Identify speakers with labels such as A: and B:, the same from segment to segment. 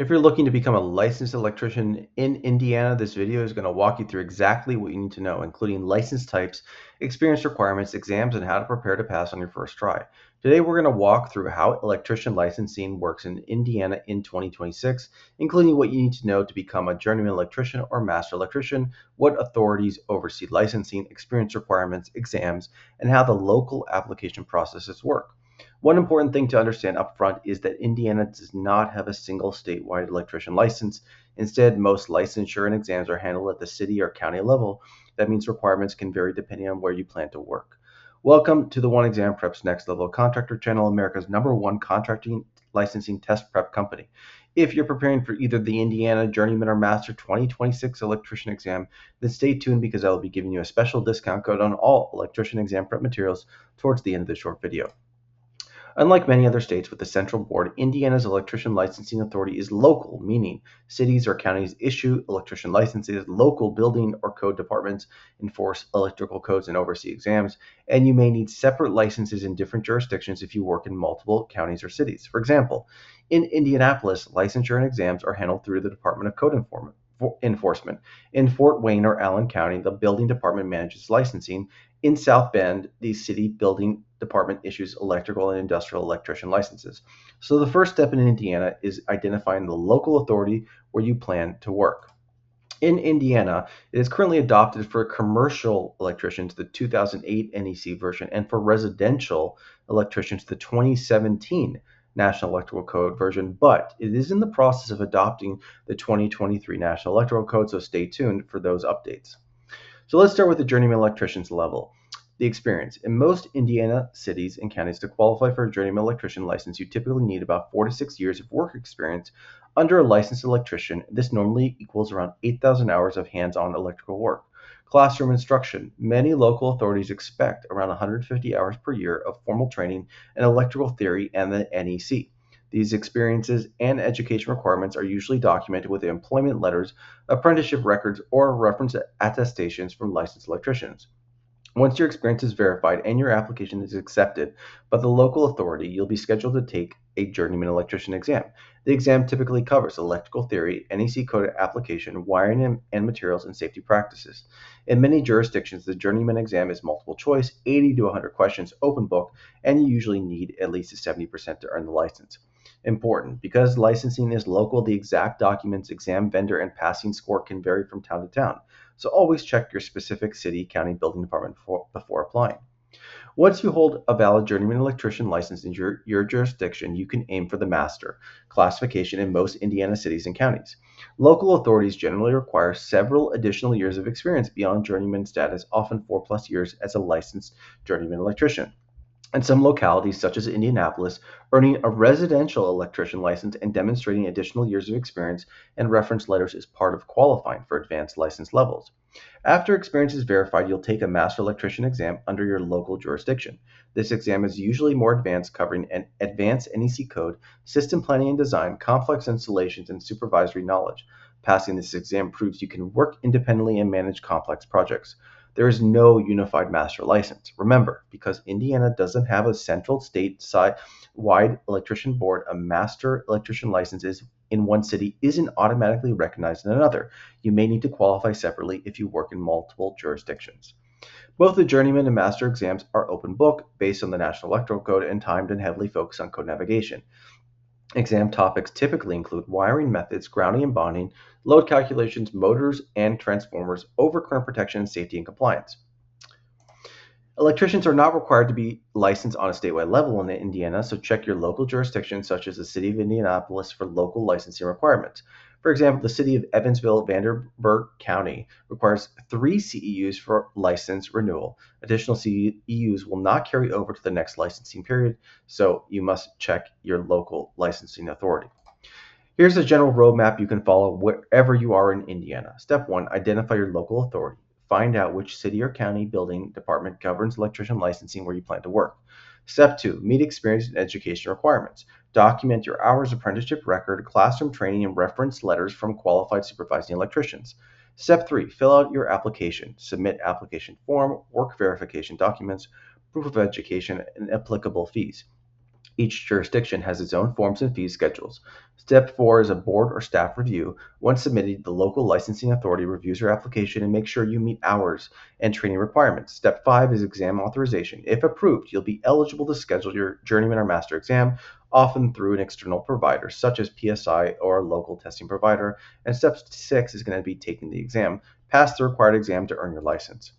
A: If you're looking to become a licensed electrician in Indiana, this video is going to walk you through exactly what you need to know, including license types, experience requirements, exams, and how to prepare to pass on your first try. Today, we're going to walk through how electrician licensing works in Indiana in 2026, including what you need to know to become a journeyman electrician or master electrician, what authorities oversee licensing, experience requirements, exams, and how the local application processes work. One important thing to understand upfront is that Indiana does not have a single statewide electrician license. Instead, most licensure and exams are handled at the city or county level. That means requirements can vary depending on where you plan to work. Welcome to the One Exam Prep's Next Level Contractor channel, America's #1 contracting licensing test prep company. If you're preparing for either the Indiana Journeyman or Master 2026 electrician exam, then stay tuned because I will be giving you a special discount code on all electrician exam prep materials towards the end of this short video. Unlike many other states with a central board, Indiana's electrician licensing authority is local, meaning cities or counties issue electrician licenses, local building or code departments enforce electrical codes and oversee exams, and you may need separate licenses in different jurisdictions if you work in multiple counties or cities. For example, in Indianapolis, licensure and exams are handled through the Department of Code Enforcement. In Fort Wayne or Allen County, the building department manages licensing. In South Bend, the city building department issues electrical and industrial electrician licenses. So the first step in Indiana is identifying the local authority where you plan to work. In Indiana, it is currently adopted for commercial electricians the 2008 NEC version and for residential electricians the 2017 National Electrical Code version, but it is in the process of adopting the 2023 National Electrical Code, so stay tuned for those updates. So let's start with the journeyman electrician's level. The experience. In most Indiana cities and counties, to qualify for a journeyman electrician license, you typically need about 4 to 6 years of work experience under a licensed electrician. This normally equals around 8,000 hours of hands-on electrical work. Classroom instruction. Many local authorities expect around 150 hours per year of formal training in electrical theory and the NEC. These experiences and education requirements are usually documented with employment letters, apprenticeship records, or reference attestations from licensed electricians. Once your experience is verified and your application is accepted by the local authority, you'll be scheduled to take a journeyman electrician exam. The exam typically covers electrical theory, NEC Code application, wiring and materials, and safety practices. In many jurisdictions, the journeyman exam is multiple choice, 80 to 100 questions, open book, and you usually need at least a 70% to earn the license. Important, because licensing is local, the exact documents, exam vendor, and passing score can vary from town to town. So always check your specific city, county, building department before applying. Once you hold a valid journeyman electrician license in your jurisdiction, you can aim for the master classification in most Indiana cities and counties. Local authorities generally require several additional years of experience beyond journeyman status, often 4+ years as a licensed journeyman electrician. In some localities, such as Indianapolis, earning a residential electrician license and demonstrating additional years of experience and reference letters is part of qualifying for advanced license levels. After experience is verified, you'll take a master electrician exam under your local jurisdiction. This exam is usually more advanced, covering an advanced NEC code, system planning and design, complex installations, and supervisory knowledge. Passing this exam proves you can work independently and manage complex projects. There is no unified master license. Remember, because Indiana doesn't have a central state-wide electrician board, a master electrician license in one city isn't automatically recognized in another. You may need to qualify separately if you work in multiple jurisdictions. Both the journeyman and master exams are open book, based on the National Electrical Code, and timed and heavily focused on code navigation. Exam topics typically include wiring methods, grounding and bonding, load calculations, motors and transformers, overcurrent protection, safety, and compliance. Electricians are not required to be licensed on a statewide level in Indiana, so check your local jurisdiction, such as the City of Indianapolis, for local licensing requirements. For example, the City of Evansville, Vanderburgh County requires 3 CEUs for license renewal. Additional CEUs will not carry over to the next licensing period, so you must check your local licensing authority. Here's a general roadmap you can follow wherever you are in Indiana. Step 1, identify your local authority. Find out which city or county building department governs electrician licensing where you plan to work. Step 2, meet experience and education requirements. Document your hours apprenticeship record, classroom training, and reference letters from qualified supervising electricians. Step 3, fill out your application. Submit application form, work verification documents, proof of education, and applicable fees. Each jurisdiction has its own forms and fee schedules. Step 4 is a board or staff review. Once submitted, the local licensing authority reviews your application and makes sure you meet hours and training requirements. Step 5 is exam authorization. If approved, you'll be eligible to schedule your journeyman or master exam, often through an external provider such as PSI or a local testing provider. And step 6 is going to be taking the exam. Pass the required exam to earn your license.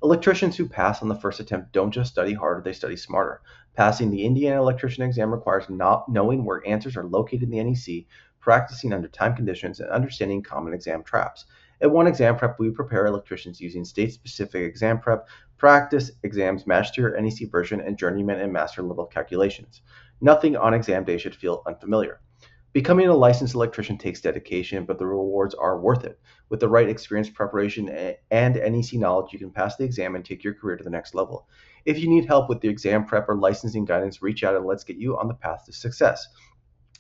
A: Electricians who pass on the first attempt don't just study harder, they study smarter. Passing the Indiana electrician exam requires not knowing where answers are located in the NEC, practicing under time conditions, and understanding common exam traps. At One Exam Prep, we prepare electricians using state-specific exam prep, practice exams matched to your NEC version, and journeyman and master level calculations. Nothing on exam day should feel unfamiliar. Becoming a licensed electrician takes dedication, but the rewards are worth it. With the right experience, preparation, and NEC knowledge, you can pass the exam and take your career to the next level. If you need help with the exam prep or licensing guidance, reach out and let's get you on the path to success.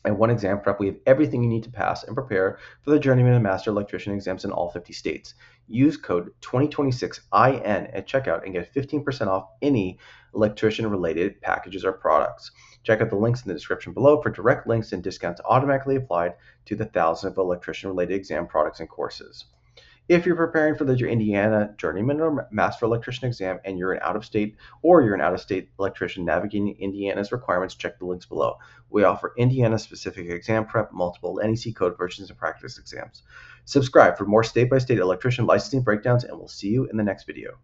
A: At One Exam Prep, we have everything you need to pass and prepare for the Journeyman and Master Electrician exams in all 50 states. Use code 2026IN at checkout and get 15% off any electrician-related packages or products. Check out the links in the description below for direct links and discounts automatically applied to the thousands of electrician-related exam products and courses. If you're preparing for the Indiana Journeyman or Master Electrician exam and you're an out-of-state electrician navigating Indiana's requirements, check the links below. We offer Indiana-specific exam prep, multiple NEC Code versions, and practice exams. Subscribe for more state-by-state electrician licensing breakdowns, and we'll see you in the next video.